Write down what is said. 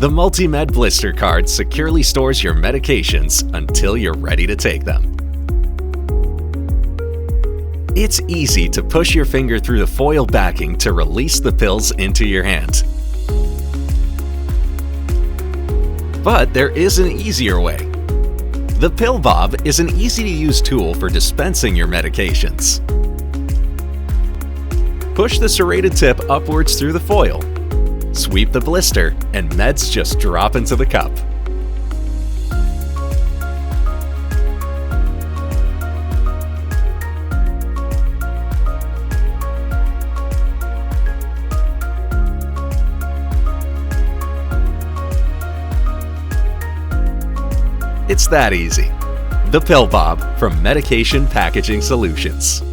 The Multi-Med Blister card securely stores your medications until you're ready to take them. It's easy to push your finger through the foil backing to release the pills into your hand. But there is an easier way. The Pill Bob is an easy-to-use tool for dispensing your medications. Push the serrated tip upwards through the foil. Sweep the blister, and meds just drop into the cup. It's that easy. The Pill Bob from Medication Packaging Solutions.